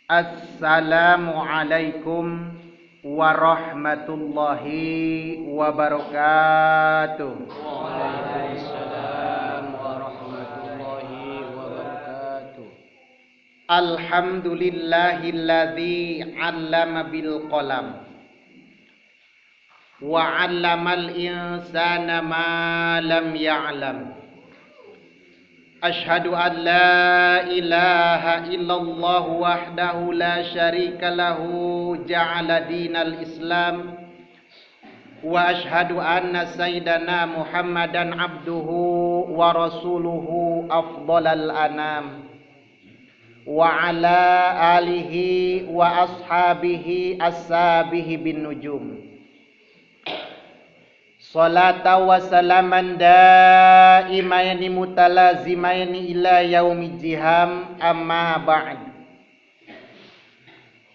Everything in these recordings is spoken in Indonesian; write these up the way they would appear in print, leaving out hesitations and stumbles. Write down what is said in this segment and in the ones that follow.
Assalamualaikum warahmatullahi wabarakatuh. Waalaikumsalam warahmatullahi wabarakatuh. Alhamdulillahilladzi 'allama bil qalam wa 'allamal insana ma lam ya'lam. Ashhadu an la ilaha illallah wahdahu la syarika lahu ja'ala dinal Islam wa ashhadu anna sayyidana Muhammadan abduhu wa rasuluhu afdalal anam wa ala alihi wa ashabihi as-sabihi bin nujum. Salata wa salaman daimayani mutalazimayani ila yaumil jiham, amma ba'd.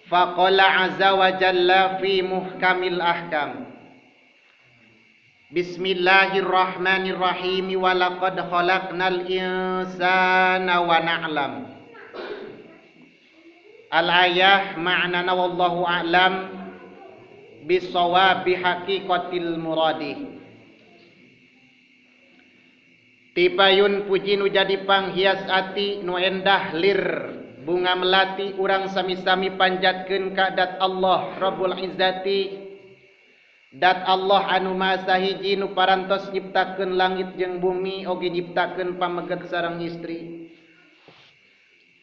Faqala azza wa jalla fi muhkamil ahkam. Bismillahirrahmanirrahim. Wa laqad khalaqnal insana wa na'lam. Al-ayah ma'nana wallahu a'lam bisawabi haqiqatil muradi. Tipayun puji nu jadi panghias ati nu endah lir bunga melati urang sami-sami panjatkeun ka dat Allah Rabbul Izzati, dat Allah anu maha sahiji nu parantos nyiptakeun langit jeung bumi oge nyiptakeun pameget sareng istri.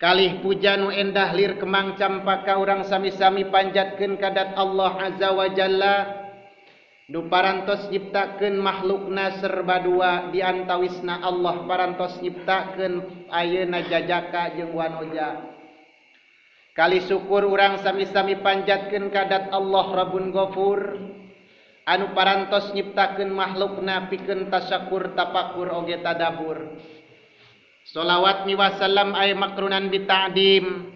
Kalih puja nu endah lir kemang campaka urang sami-sami panjatkeun kadat Allah azza wa jalla nu parantos nyiptakeun makhlukna serba dua di antawisna Allah parantos nyiptakeun ayeuna jajaka jeung wanoja. Kali syukur urang sami-sami panjatkeun kadat Allah Rabbun Ghafur anu parantos nyiptakeun makhlukna pikeun tasyakur tapakur oge tadabur. Salawat miwasalam ay makrunan bita'dim.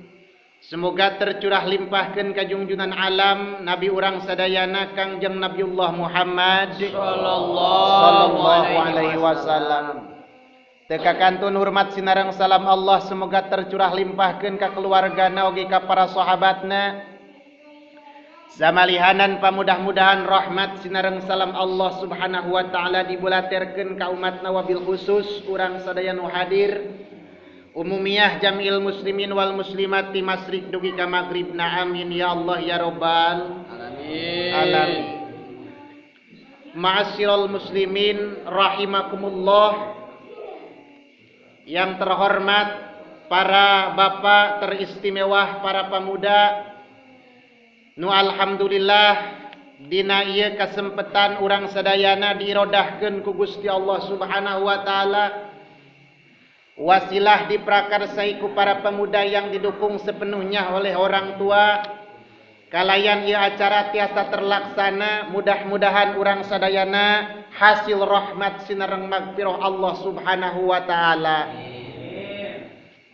Semoga tercurah limpahkeun ka junjunan alam Nabi urang sadayana Kangjeng Nabiullah Muhammad sallallahu alaihi wasallam. Teu kakantun hormat sinareng salam Allah semoga tercurah limpahkeun ka keluargana oge ka para sahabatna. Samalihanan pamudah-mudahan rahmat sinareng salam Allah subhanahu wa ta'ala dibulaterkeun ka umatna wabil khusus urang sadaya nu hadir umumiyah jamil muslimin wal muslimat di masrik dugi ka maghribna, amin ya Allah ya rabbal alamin. Ma'asyiral muslimin rahimakumullah, yang terhormat para bapak teristimewa, para pemuda nu alhamdulillah dina ieu kasempatan urang sadayana diirodahkeun ku Gusti Allah Subhanahu wa taala wasilah diprakarsai ku para pemuda yang didukung sepenuhnya oleh orang tua. Kalayan ieu acara tiasa terlaksana, mudah-mudahan urang sadayana hasil rahmat sinareng magfirah Allah Subhanahu wa taala.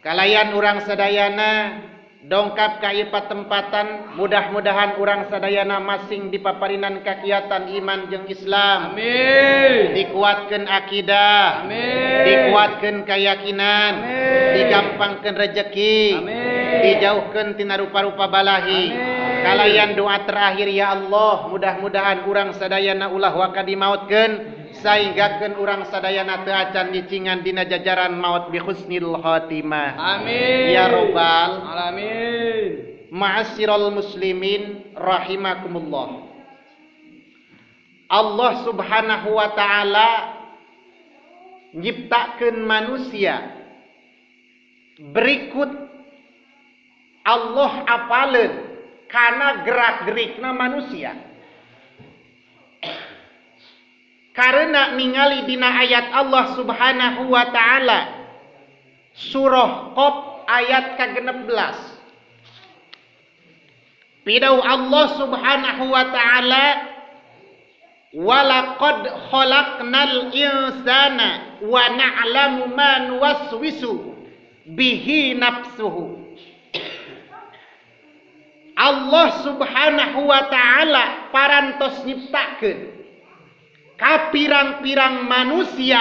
Kalayan urang sadayana dongkap ka ieu patempatan, mudah-mudahan urang sadayana masing dipaparinan kakiatan iman jeung Islam. Amin. Dikuatkeun akidah. Amin. Dikuatkeun keyakinan. Amin. Digampangkeun rezeki. Amin. Dijauhkeun tina rupa-rupa balahi. Amin. Kalayan doa terakhir ya Allah, mudah-mudahan urang sadayana ulah waka dimautkeun sainggakeun urang sadayana teu acan dicingan dina jajaran maut bi husnil khatimah. Amin ya rabbal alamin. Ma'asyiral muslimin rahimakumullah. Allah Subhanahu wa taala nyiptakeun manusia berikut Allah apaleun kana gerak-gerikna manusia. Karena ningali dina ayat Allah Subhanahu wa taala surah Qaf ayat ke-16. Pidau Allah Subhanahu wa taala walaqad khalaqnal insana wa na'lamu ma nuwaswisu bihi nafsuhu. Allah Subhanahu wa taala parantos nyiptakeun kapirang-pirang manusia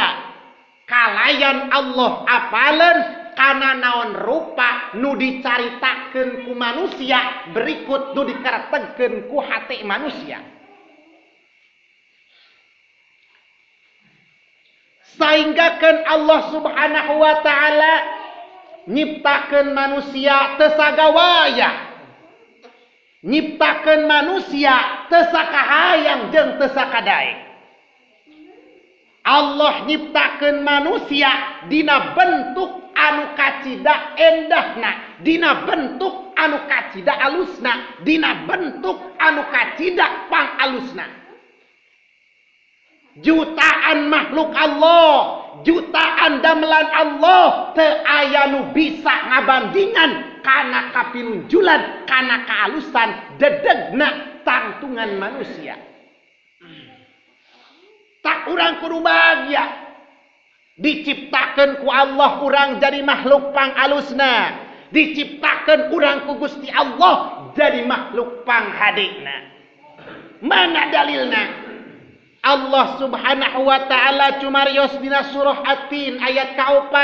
kalayan Allah apaleun kana naon rupa nu dicaritakeun ku manusia berikut nu dikarategkeun ku hati manusia. Sainggakeun Allah Subhanahu wa taala nyiptakeun manusia teu sagawaya. Nyiptakeun manusia teu sakahayang jeung teu sakadaek. Allah nyiptakeun manusia dina bentuk anu kacida endahna, dina bentuk anu kacida alusna, dina bentuk anu kacida pangalusna. Jutaan makhluk Allah, jutaan damelan Allah teu aya nu bisa ngabandingan kana kapinunjulan, kana kaalusan dedegna tangtungan manusia. Tak urang kudu bahagia diciptakeun ku Allah urang jadi makhluk pangalusna, diciptakeun urang ku Gusti Allah jadi makhluk panghadena. Mana dalilna? Allah Subhanahu wa taala cumarios dina surah At-Tin ayat ka-4.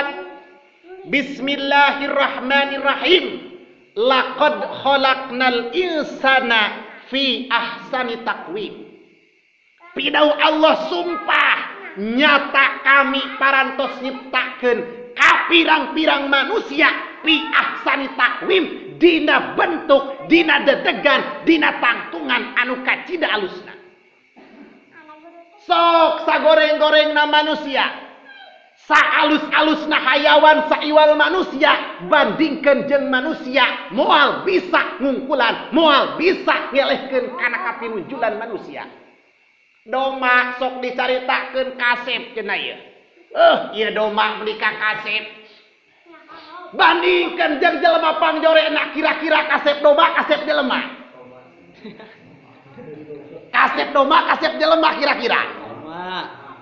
Bismillahirrahmanirrahim. Laqad khalaqnal insana fi ahsani taqwim. Pidau Allah sumpah nyata kami parantos nyiptakeun kapirang-pirang manusia fi ahsani taqwim dina bentuk, dina dedegan, dina tangtungan anu kacida alusna. Sok sagoreng-gorengna manusia, saalus-alusna hayawan saiwal manusia bandingkeun jeung manusia moal bisa ngungkulan, moal bisa ngelehkeun kana kapinunjulan manusia. Doma sok dicaritakeun kasep cenah ieu. Ieu doma beli ka kasep. Bandingkeun jeung jelema pangjorena kira-kira kasep doma, kasep jelema. Kasep doma, kasep jelema kira-kira.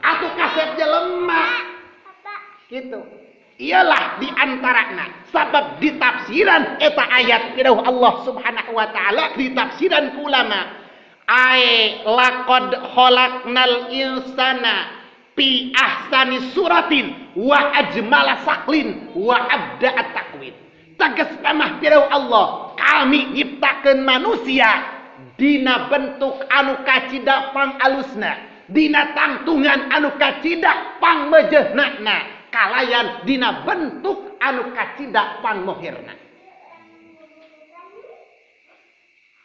Atuh kasep jelema. Gitu. Iyalah diantarana sabab ditafsiran eta ayat pidauh Allah Subhanahu wa taala ditafsiran ku ulama. Laqad khalaqnal insana fi ahsani suratin wa ajmala saklin wa abda'a taqwid. Tegas mah pidauh Allah, kami nyiptakeun manusia dina bentuk anu kacida pangalusna, dina tangtungan anu kacida pangmejehnana, kalayan dina bentuk anu kacida pangmohirna.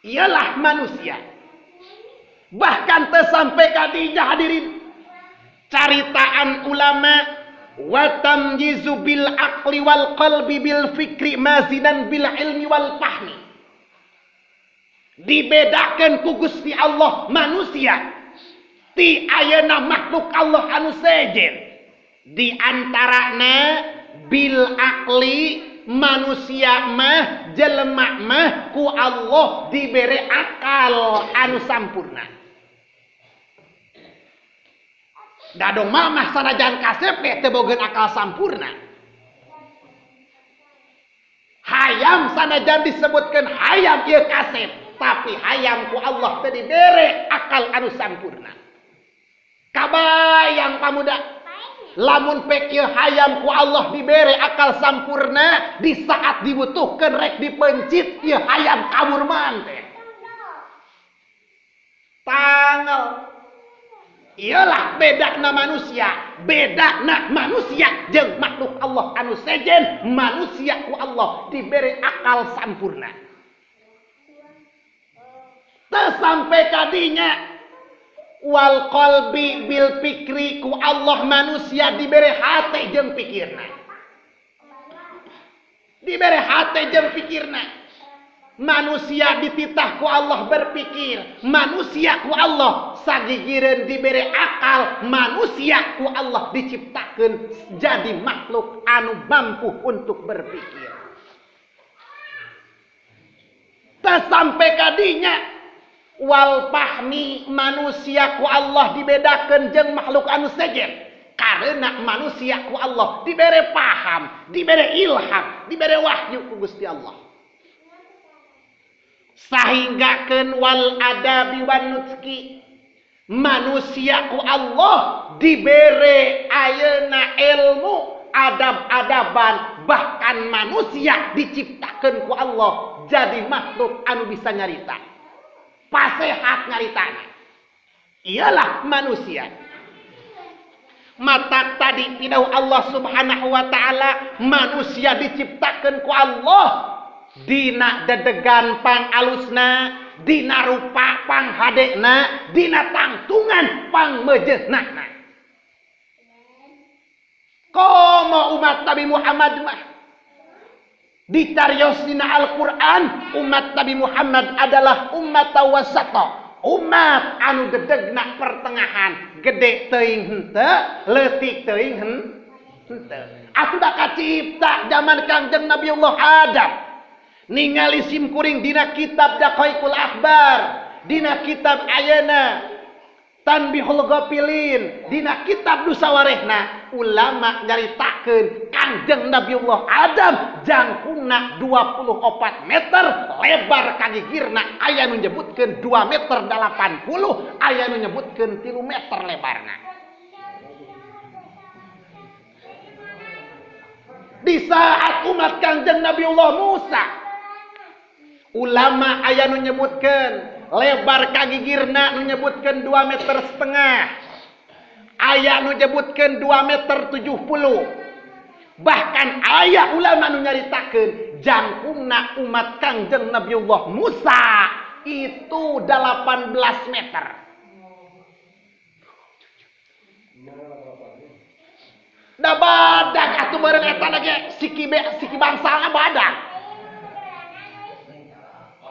Ialah manusia. Bahkan teu sampai ka dinya hadirin caritaan ulama wa tamyizu bil aqli wal qalbi bil fikri mazidan bil ilmi wal fahmi. Dibedakan ku Gusti Allah manusia ti ayeuna makhluk Allah anu sejen. Di antarana bil akli manusia mah jelema mah ku Allah dibere akal anu sampurna. Dadong mamah sanajan kasep teh bogeun akal sampurna. Hayam sanajan disebutkeun hayam ieu kasep, tapi hayam ku Allah teu dibere akal anu sampurna. Kabayang pamuda, lamun pek ieu hayam ku Allah dibere akal sampurna, di saat dibutuhkeun rek dipencit ieu hayam kabur man teh. Tanggal ialah bedana manusia jeung makhluk Allah anu sejen. Manusia ku Allah diberi akal sampurna. Teu sampai kadinya wal qalbi bil fikri ku Allah manusia diberi hate jeung pikirna. Diberi hate jeung pikirna. Manusia dititah ku Allah berpikir, manusia ku Allah sagigireun diberi akal, manusia ku Allah diciptakeun jadi makhluk anu mampu untuk berpikir. Teu sampe kadinya wal fahmi manusia ku Allah dibedakeun jeung makhluk anu sejen. Karena manusia ku Allah diberi paham, diberi ilham, diberi wahyu ku Gusti Allah. Sahinggakeun wal adabi wan nutqi manusia ku Allah dibere ayeuna ilmu adab-adaban bahkan manusia diciptakan ku Allah jadi makhluk anu bisa nyarita. Pasehat nyaritana. Ialah manusia. Mata tadi pidau Allah Subhanahu wa taala manusia diciptakan ku Allah dina dedegan pang alusna, dina rupa pang hadekna, dina tangtungan pang mejehna. Komo umat Nabi Muhammad mah dicarios dina Al-Qur'an, umat Nabi Muhammad adalah umat wasata, umat anu dedegna pertengahan, gede teuing henteu, leutik teuing henteu. Atuh da kacipta zaman Kangjeng Nabiullah Adam. Ningali simkuring dina kitab Daqaiqul Akhbar, dina kitab ayeuna Tanbihul Ghafilin, dina kitab Dusawarehna ulama nyaritakeun Kangjeng Nabiullah Adam jangkungna 24 meter, lebar kagigirna aya nu nyebutkeun 2 meter 80, aya nu nyebutkeun 3 meter lebarna. Di saat umat Kangjeng Nabiullah Musa, ulama aya nu nyebutkeun lebar kagigirna nu nyebutkeun 2,5 meter. Aya nu nyebutkeun 2,70 meter. Bahkan aya ulama nu nyaritakeun jangkungna umat Kangjeng Nabiullah Musa itu 18 meter. Da badag atuh beureun eta lagi siki bangsalna badag.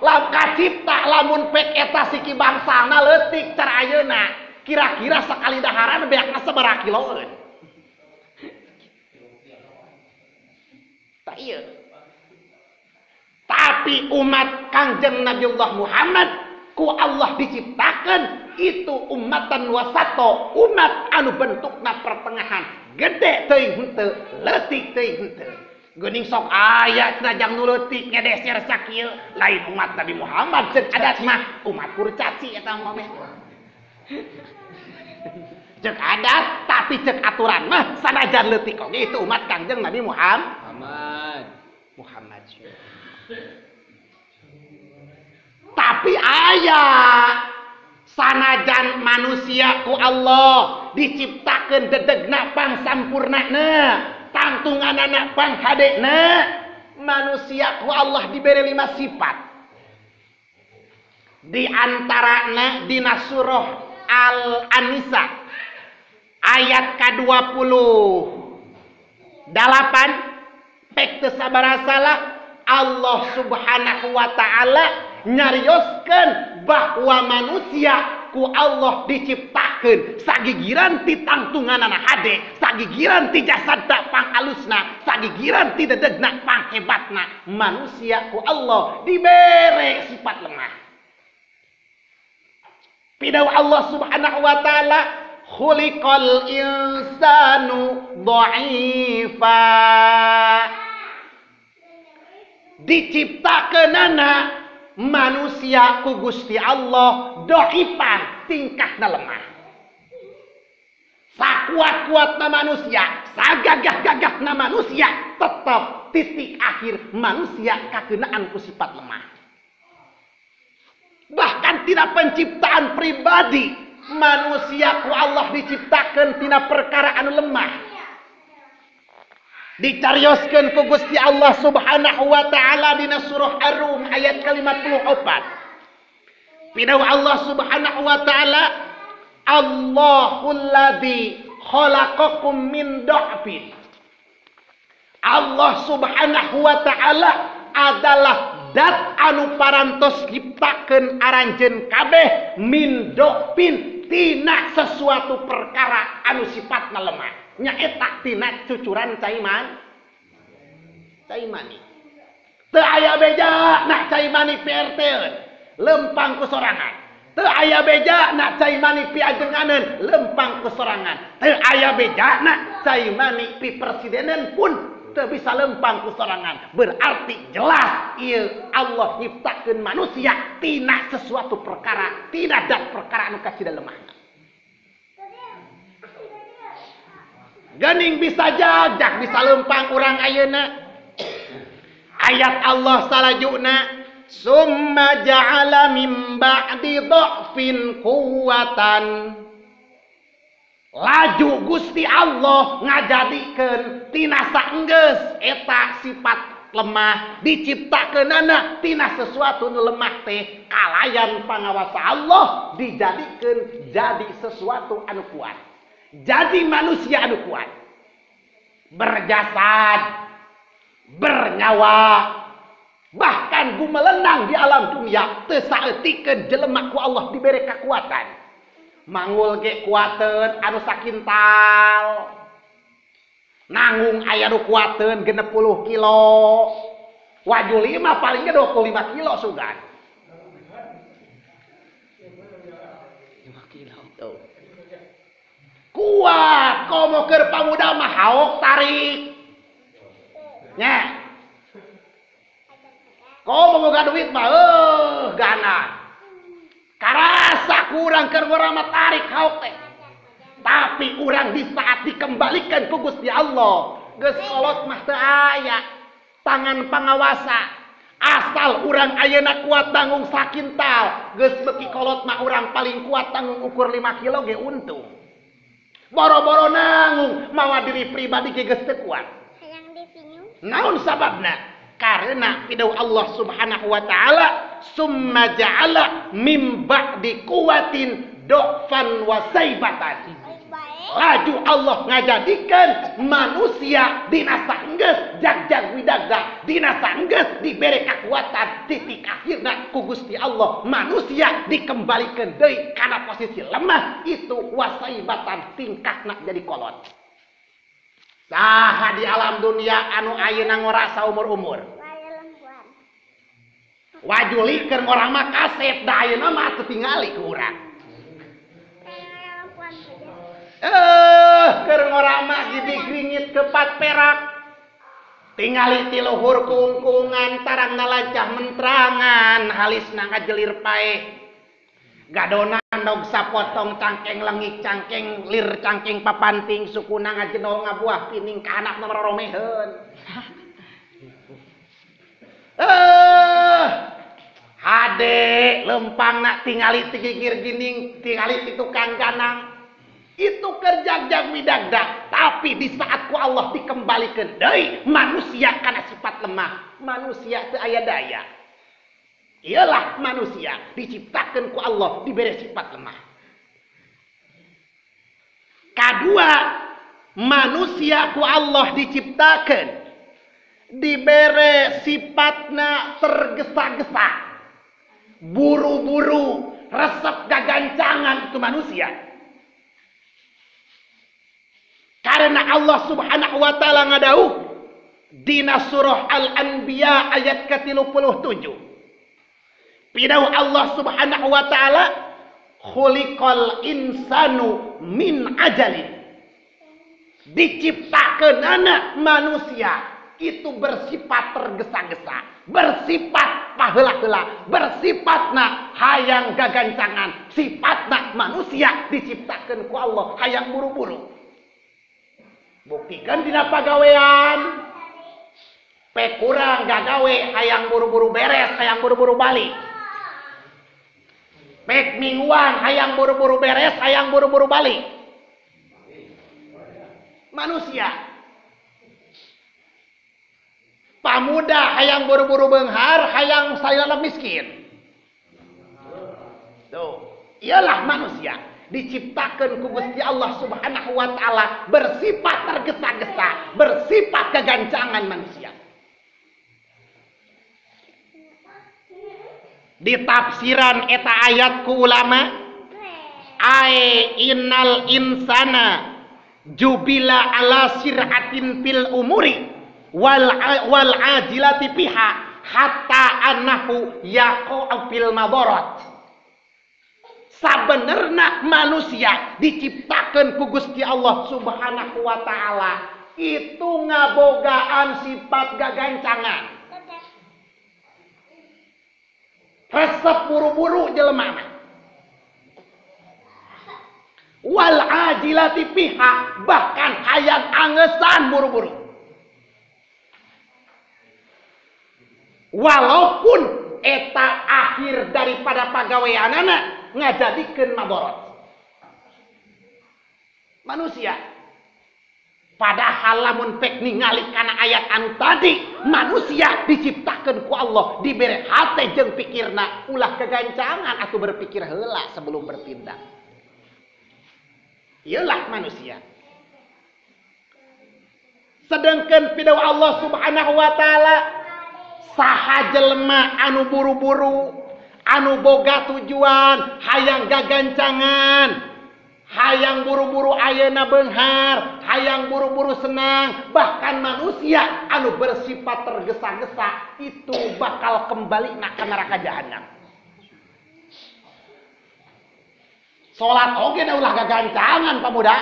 Lam kacipta lamun pek eta siki bangsalna leutik cara ayeuna kira-kira sakali daharan beakna sabaraha kiloeun. Tah ieu. Tapi umat Kangjeng Nabiullah Muhammad ku Allah diciptakan itu umatan wasato, umat anu bentukna pertengahan, gede teuing henteu, leutik teuing henteu. Geuning sok aya cenah nu leutik ngedeser sakieu lain umat Nabi Muhammad ceuk adat mah umat kurcaci eta mah. Ceuk adat tapi ceuk aturan mah sanajan leutik oge itu umat Kangjeng Nabi Muhammad. Tapi aya sanajan manusia ku Allah diciptakeun dedegna pang sampurnana, tangtunganana pang hadekna, manusia ku Allah diberi 5 sifat. Di antarana dina surah Al-An-Nisa ayat ke-28 pek teu sabaraha salah Allah Subhanahu wa taala nyarioskeun bahwa manusia ku Allah diciptakeun sagigiran ti tangtunganana hade, sagigiran ti jasadna pang alusna, sagigiran ti dedegna pang hebatna. Manusia ku Allah dibere sifat lemah. Pidau Allah Subhanahu wa taala khuliqal insanu dha'ifa. Diciptakeunana manusia ku Gusti Allah dhaifan tingkahna lemah. Sakuat-kuatna manusia, sagagah-gagahna manusia, tetap titik akhir manusia kakeunaan ku sifat lemah. Bahkan tina penciptaan pribadi manusia ku Allah diciptakeun tina perkara anu lemah. Dicarioskeun ku Gusti Allah Subhanahu wa taala dina surah Ar-Rum ayat ke-54. Pidau Allah Subhanahu wa taala, Allahul ladzi khalaqakum min dha'fin. Allah Subhanahu wa taala adalah dat anu parantos nyiptakeun aranjeun kabeh min dha'fin tina sesuatu perkara anu sifatna lemah. Nyaeta tina cucuran cai mani. Teu aya beja na cai mani PRT-eun, lempang ku sorangan. Teu aya beja na cai mani pi ajenganeun, lempang ku sorangan. Teu aya beja na cai mani pi presidenan pun teu bisa lempang ku sorangan. Berarti jelas ieu Allah nyiptakeun manusia tina sesuatu perkara, tina dat perkara anu kacida lemah. Geuning bisa jajak bisa lempang urang ayeuna Ayat Allah salajuna summa ja'ala min ba'di dha'fin quwwatan. Laju Gusti Allah ngajadikeun tina saenggeus eta sifat lemah diciptakeunana tina sesuatu nu lemah teh kalayan pangawasa Allah dijadikeun jadi sesuatu anu kuat. Jadi manusia anu kuat. Berjasad, bernyawa, bahkan gumelenang di alam dunia teu saeutikkeun jelema ku Allah dibere kekuatan. Mangul ge kuateun anu sakintal. Nanggung aya nu kuateun 60 kilo. Wajuli mah paling ge 25 kilo sugan. 5 kilo. Tuh. Kuat komo keur pamuda mah haok tarik. Nya. Komo boga duit mah ganan. Karasa kurang keur urang mah tarik haok teh. Tapi urang di saat dikembalikan ku Gusti Allah, geus kolot mah teu aya. Tangan pangawasa. Asal urang ayeuna kuat tanggung sakintal, geus beki kolot mah urang paling kuat tanggung ukur 5 kilo ge untung. Boro-boro nanggung mawa diri pribadi ge geus teu kuat. Hayang dipinyung. Naon sababna? Karena pidau Allah Subhanahu wa taala summa ja'ala mim ba'di quwwatin dha'fan wa saibatan. Laju Allah ngajadikeun manusia dina saenggeus jag-jag widagda dina saenggeus dibere kekuatan titik akhirna ku Gusti Allah manusia dikembalikan deui kana posisi lemah itu wasaibatan tingkahna jadi kolot. Saha di alam dunia anu ayeuna ngorasa umur-umur. Wajuli keur orang mah kaset da ayeuna mah teu tingali ku urang. Keur orang mah gidig-gringit kepat perak. Tingali ti luhur kungkungan tarangna lancah mentrangan halisna ngajelir paeh. Gadona nog sapotong cangkeng lengik cangkeng lir cangkeng papanting sukuna ngajenol ngabuah pining ka anak nomoromeheun. Hade lempangna tingali ti gigir gining tingali ti tukang ganang. Itu kerja-kerja widagda, tapi di saat ku Allah dikembalikan deui manusia kana sifat lemah, manusia teu aya daya. Ialah manusia diciptakan ku Allah diberi sifat lemah. Kedua, manusia ku Allah diciptakan diberi sifatna tergesa-gesa, buru-buru, resep gagancangan itu manusia. Karena Allah Subhanahu wa taala ngadauh dina surah Al-Anbiya ayat ke-37. Pidau Allah Subhanahu wa taala khuliqal insanu min ajalin. Diciptakeun anak manusia itu bersifat tergesa-gesa, bersifat paheula-heula, bersifatna hayang gagancangan. Sifatna manusia diciptakeun ku Allah hayang buru-buru. Buktikan dina pagawean. Pek kurang gagawe hayang buru-buru beres, hayang buru-buru balik. Pek mingguan hayang buru-buru beres, hayang buru-buru balik. Manusia. Pamuda hayang buru-buru beunghar, hayang salila miskin. Tuh, ialah manusia. Diciptakan ku Gusti Allah Subhanahu wa taala bersifat tergesa-gesa, bersifat kegancangan manusia. Di tafsiran eta ayat ku ulama, innal insana jubila ala siratin fil umuri wal ajilati fiha hatta annahu yaqa'u fil madarat. Sabenerna manusia diciptakan ku Gusti Allah Subhanahu wa taala itu ngabogaan sifat gagancangan. Resep buru-buru jelema. Wal ajilati fiha bahkan hayang angesan buru-buru. walaupun eta akhir daripada pagaweanana ngajadikeun madorot manusia. Padahal lamun pek ningali kana ayat anu tadi, manusia diciptakeun ku Allah diberi hate jeung pikirna ulah kegancangan atuh berpikir heula sebelum bertindak. Iyalah manusia. Sedangkan pidawa Allah Subhanahu wa taala saha jelema anu buru-buru, anu boga tujuan, hayang gagancangan, hayang buru-buru ayeuna beunghar, hayang buru-buru senang, bahkan manusia anu bersifat tergesa-gesa itu bakal kembali ka neraka jahanam. Salat oge da ulah gagancangan pemuda.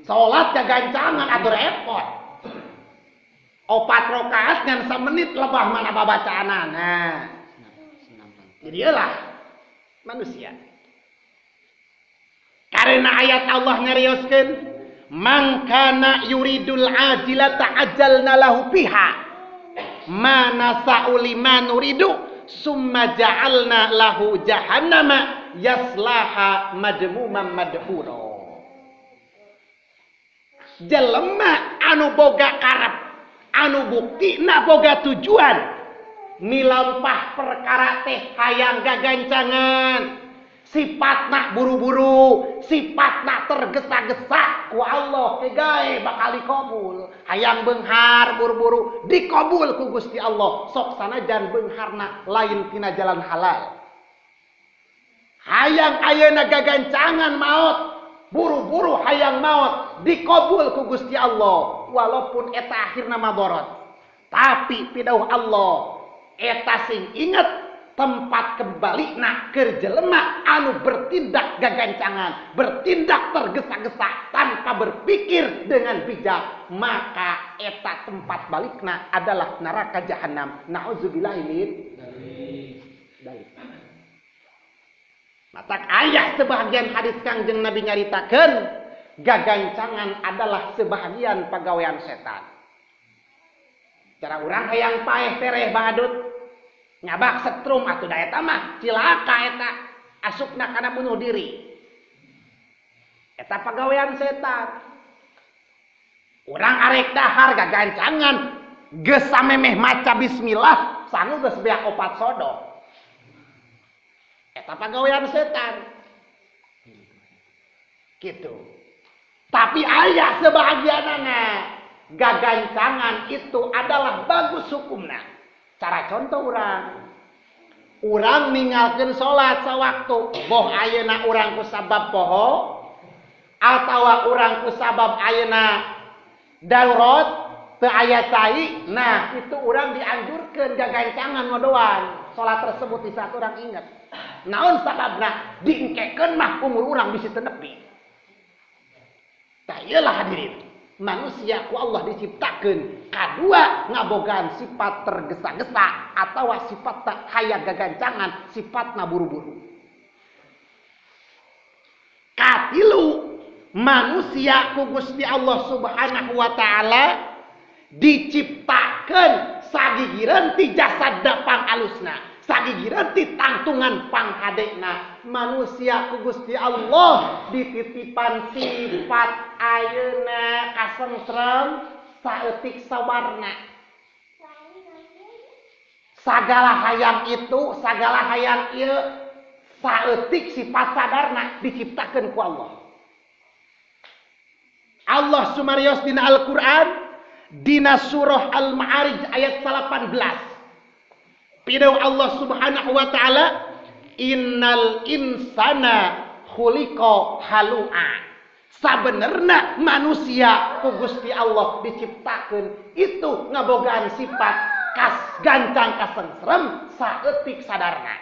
Salat gagancangan atuh repot. 4 rakaat ngan samenit lebah mana babacaanana. Jadi lah manusia. Karena ayat Allah ngarioskeun, "Man kana yuridul ajilata ajalna lahu fiha, ma nasa'u liman nuridu, summa ja'alna lahu jahannama yaslaha madmuman madhura." Jelema anu boga karep, anu buktina boga tujuan, milampah perkara teh hayang gagancangan, sifatna buru-buru, sifatna tergesa-gesa ku Allah teh gae bakal dikabul. Hayang beunghar buru-buru dikabul ku Gusti Allah, sok sanajan beungharna lain tina jalan halal. Hayang ayeuna gagancangan maot, buru-buru hayang maot dikabul ku Gusti Allah walaupun eta akhirna madorot. Tapi pidauh Allah eta sing inget tempat kembali nak keur jelema anu bertindak gagancangan, bertindak tergesa-gesa tanpa berpikir dengan bijak, maka eta tempat balikna adalah neraka jahanam. Nauzubillahi min dzalik. Matak ayat sebahagian hadis Kangjeng Nabi nyaritakeun gagancangan adalah sebahagian pagawean setan. Cara urang hayang paeh tereh badut nyabak setrum atuh da eta mah cilaka eta asupna kana bunuh diri. Eta pagawean setan. Urang arek dahar gagancangan geus samemeh maca bismillah sanu geus beak 4 sodok. Eta pagawean setan. Gitu. Tapi aya sebahagianana gagancangan itu adalah bagus hukumna. Cara contoh urang ninggalkeun salat sawaktu, boh ayeuna urang ku sabab poho atawa urang ku sabab ayeuna darurat teu aya cai, nah itu urang dianjurkeun gagancangan ngodoan salat tersebut di saat urang inget. Naon sababna? Diengkekeun mah umur urang bisi teu nepi. Tah ieulah hadirin, manusia ku Allah diciptakeun kadua ngabogaan sifat tergesa-gesa atawa sifat tak hayang gagancangan, sifatna buru-buru. Katilu manusia ku Gusti Allah Subhanahu wa taala diciptakeun sagigireun ti jasad pang alusna, sagigireun ti tangtungan pang hadena. Manusia ku Gusti Allah dititipan sifat ayeuna kasentrem saeutik sawarna. Sagala hayang itu, sagala hayang ieu saeutik sifat sadarna diciptakeun ku Allah. Allah sumarios dina Al-Qur'an dina surah Al-Ma'arij ayat 18. Pidau Allah Subhanahu wa taala, innal insana khuliqa halu'a. Sabenerna manusia ku Gusti Allah diciptakeun itu ngabogaan sifat kas gancang kasengsrem saeutik sadarna.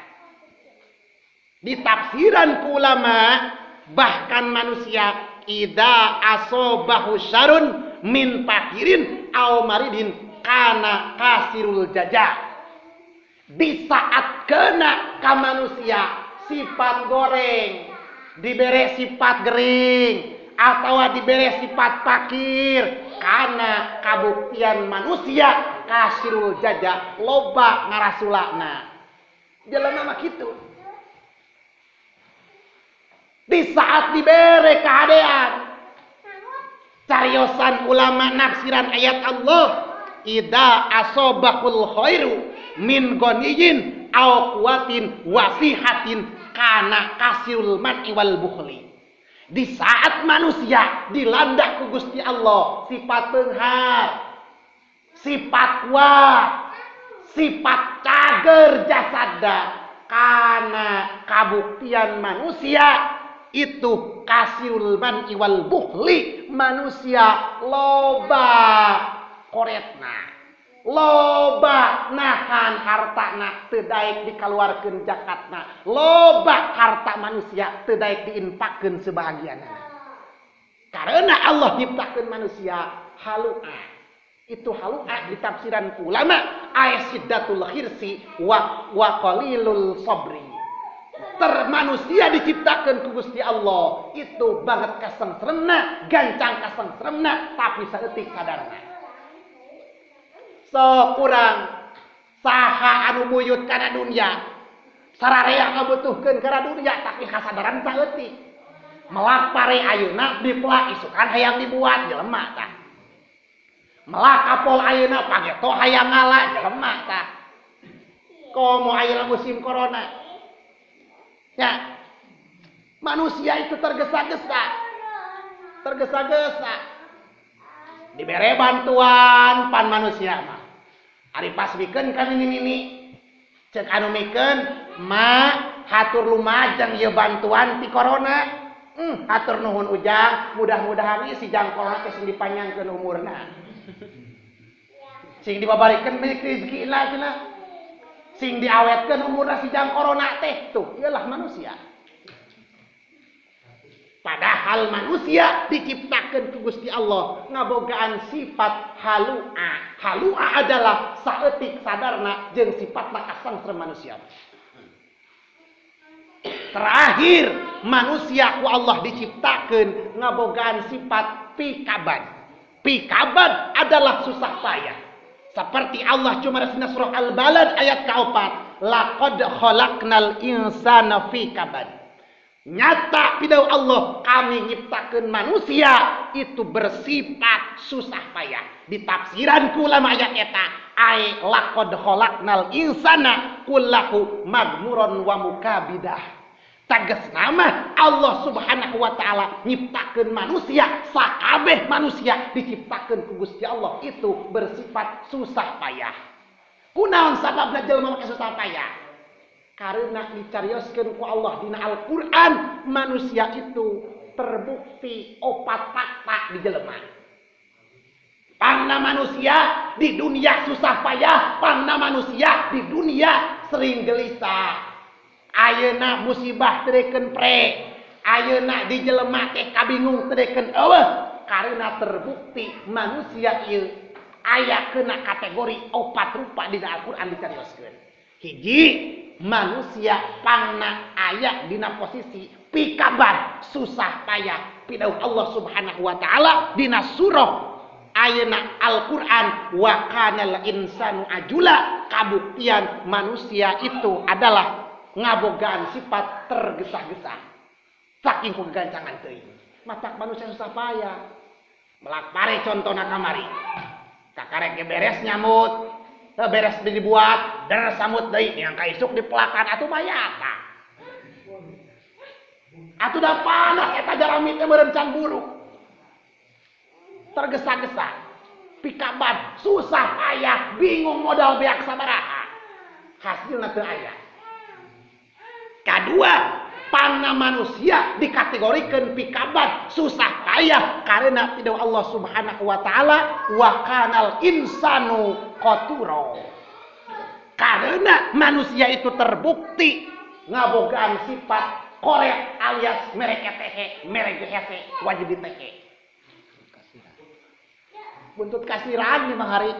Di tafsiran ku ulama bahkan manusia idza asobahu syarun min fakirin aw maridin kana kasirul jajah. Di saat kena ka manusia sifat goreng, dibere sifat gering, atawa dibere sifat fakir karena kabuktian manusia kasirul jaja loba ngarasulana jelema mah kitu. Di saat dibere keadaan cariosan ulama nafsiran ayat Allah ida asobakul khairu min goniyin aw kuwatin wasihatin kana kasirul man'i wal bukhli. Di saat manusia dilanda ku Gusti Allah sifat beunghar, sifat kuat, sifat cager jasadna kana kabuktian manusia itu kasirul man'i wal bukhli, manusia loba koretna, loba nahan hartana teu daek dikaluarkeun zakatna, loba harta manusia teu daek diinfakkeun sebahagianna. Karena Allah nyiptakeun manusia halu'a. Itu halu'a di tafsiran ulama asiddatul khirsi wa qalilul sabri. Manusia diciptakan ku Gusti Allah itu banget kasengseremna, gancang kasengseremna, tapi saeutik sadarna. So kurang saha anu buyut kana dunya, sararea ngabutuhkeun kana dunya tapi kasadaran saeutik. Melak pare ayeuna dipela isukan hayang dibuat jelema tah. Melak apol ayeuna pageto hayang ngala jelema tah. Komo ayeuna musim corona. Ya, manusia itu tergesa-gesa, dibere bantuan pan manusia mah. Ari pas mikeun ka nini cek anu mikeun ma hatur lumajeng ieu bantuan ti corona. Hatur nuhun ujang, mudah-mudahan ieu si jang corona teh sing dipanjangkeun umurna. Sing dibabarikeun rezekina cenah. Sing diawetkeun umurna si jang corona teh tuh ialah manusia. Padahal manusia diciptakeun ku Gusti Allah ngabogaan sifat halu'a. Halu'a adalah saeutik sadarna jeung sifatna kasangser manusia. Terakhir manusia ku Allah diciptakeun ngabogaan sifat pikabad. Pikabad adalah susah payah. Seperti Allah cuma resna surah Al-Balad ayat ke-4. Laqad khalaqnal insana fi kabad. Nyata pidau Allah kami nyiptakeun manusia itu bersifat susah payah. Di tafsiran ku ulama ayat eta ai laqad khalaqnal insana kullahu magmuron wa mukabidah. Tegasna mah Allah Subhanahu wa taala nyiptakeun manusia, sakabeh manusia diciptakeun ku Gusti Allah itu bersifat susah payah. Kunaon sababna jelema make susah payah? Karena dicarioskeun ku Allah dina Al-Qur'an manusia itu terbukti opat fakta di jelema. Panna manusia di dunia susah payah, panna manusia di dunia sering gelisah. Ayeuna musibah tereken pre, ayeuna di jelema teh kabingung tereken eueuh, karena terbukti manusia ieu aya kena kategori opat rupa di Al-Qur'an dicarioskeun. Hiji, manusia pangna aya dina posisi pikabar susah payah pidauh Allah Subhanahu wa taala dina surah ayeuna Al-Qur'an wa kanal insanu ajula, kabuktian manusia itu adalah ngabogaan sifat tergesa-gesa. Saking kegancangan teuing. Matak manusia susah payah. Melak pare contona kamari. Kakarek beres nyamut, beres dibuat, der samut deui yang kaisuk dipelakan atuh mayata. Atuh da panas eta jarami teh meureun can buruk. Tergesa-gesa, pikaban, susah payah, bingung modal beak sabaraha. Hasilna teu aya. Kedua, panna manusia dikategorikan pikabat susah payah karena tidak Allah Subhanahu wa taala wa kanal insanu qaturo. Karena manusia itu terbukti ngabogaan sifat korek alias mereketehe, meregehese wajib ditehe. Buntut kasiran di hari.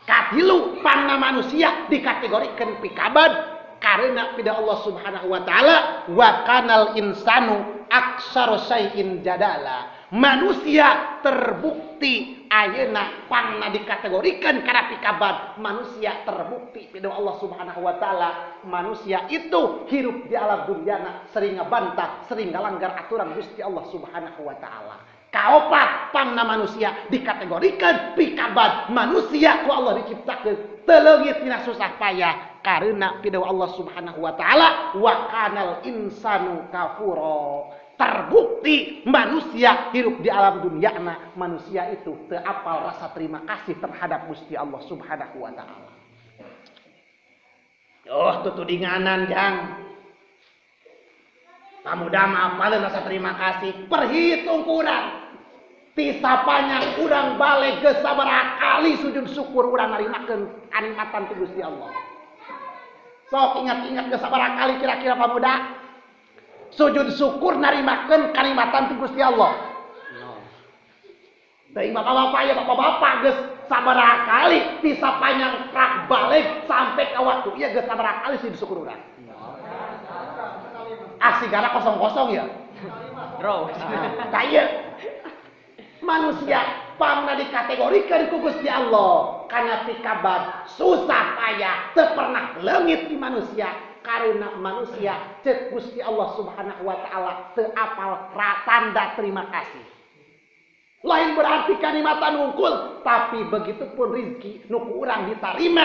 Katilu panna manusia dikategorikan pikabat karena pada Allah Subhanahu wa taala wa kanal insanu aktsara syai'in jadala. Manusia terbukti ayeuna pangna dikategorikan kana pikaban. Manusia terbukti pideu Allah Subhanahu wa taala. Manusia itu hirup di alam dunyana sering ngabantah, sering ngalanggar aturan Gusti Allah Subhanahu wa taala. Kaopat pangna manusia dikategorikan pikaban. Manusia ku Allah diciptakeun teu leungit dina susah payah karena pideu Allah Subhanahu wa taala wa kanal insanu kafura. Terbukti manusia hidup di alam dunyana, manusia itu teu apal rasa terima kasih terhadap Gusti Allah Subhanahu wa taala. Oh, tutudinganan jang. Pamuda mah apal rasa terima kasih, perhitung kurang. Tisapanya urang balik geus sabaraha kali sujud syukur urang narimakeun kanikmatan ti Gusti Allah. Sok ingat-ingat geus sabaraha kali kira-kira pamuda sujud syukur narimakeun kanikmatan ti Gusti Allah. Teuing bapak-bapak ya bapak-bapak geus sabaraha kali tisapanya rak balik sampai ka waktu ieu geus sabaraha kali sujud syukur urang. Asigana kosong-kosong ya. Bro. Kaye manusia pangna dikategorikan ku Gusti Allah kana pikaban susah payah teu pernah leungit di manusia karena manusia cek Gusti Allah Subhanahu wa taala teu apal tanda terima kasih. Lain berarti kanikmatan wungkul, tapi begitupun rezeki nu ku urang ditarima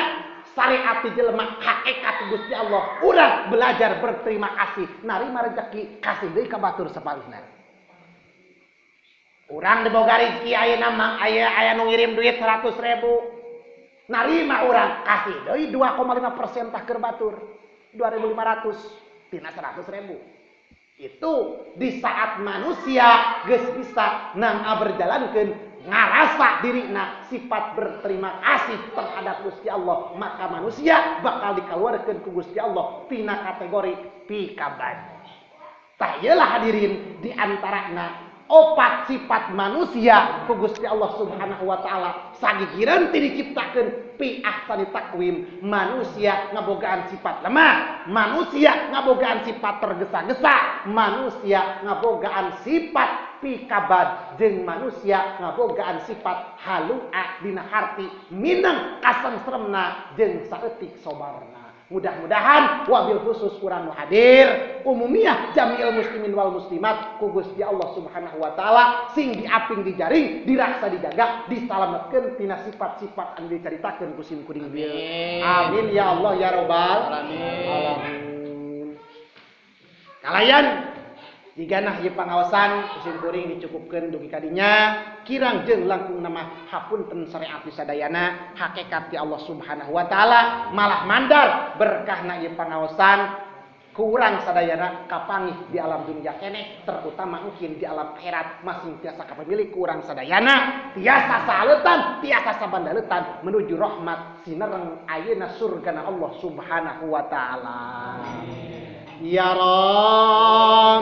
syariat jelema hakikat Gusti Allah. Urang belajar berterima kasih, narima rezeki kasih deui ka batur sapalusna. Urang diboga rezeki ayeuna mah aya nu ngirim duit 100.000. Narima urang kasih deui 2,5% tah keur batur. 2.500 tina 100.000. Itu di saat manusia geus bisa nang berjalankeun ngarasa dirina sifat berterima kasih terhadap Gusti Allah, maka manusia bakal dikaluarkeun ku Gusti Allah tina kategori pikaban. Tah ieu lah hadirin di antarana opat sifat manusia ku Gusti Allah Subhanahu wa taala sagigireun ti diciptakeun pi ahsani takwim. Manusia ngabogaan sifat lemah, manusia ngabogaan sifat tergesa-gesa, manusia ngabogaan sifat pikabad, jeung manusia ngabogaan sifat halua dina harti mineng kasentremna jeung saeutik sobarna. Mudah-mudahan wabil khusus kurang hadir umumiyah jami'il muslimin wal muslimat ku Gusti Allah Subhanahu wa taala sing diaping dijaring diraksa dijaga disalametkeun tina sifat-sifat anu dicaritakeun ku sim kuring bieu. Amin ya Allah ya rabbal alamin. Kalayan diganah ieu pangaosan kusim kuring dicukupkeun dugi kadinya kirang jeung langkung nama hapunten syariat sadayana hakikat ti Allah Subhanahu wa taala malah mandar berkahna ieu pangaosan ku urang sadayana kapangih di alam dunia keneh terutama mungkin di alam akhirat masing tiasa kapamilik ku urang sadayana tiasa saleutan tiasa sabandaletan menuju rahmat sinereng ayeuna surgana Allah Subhanahu wa taala. Ya Rabb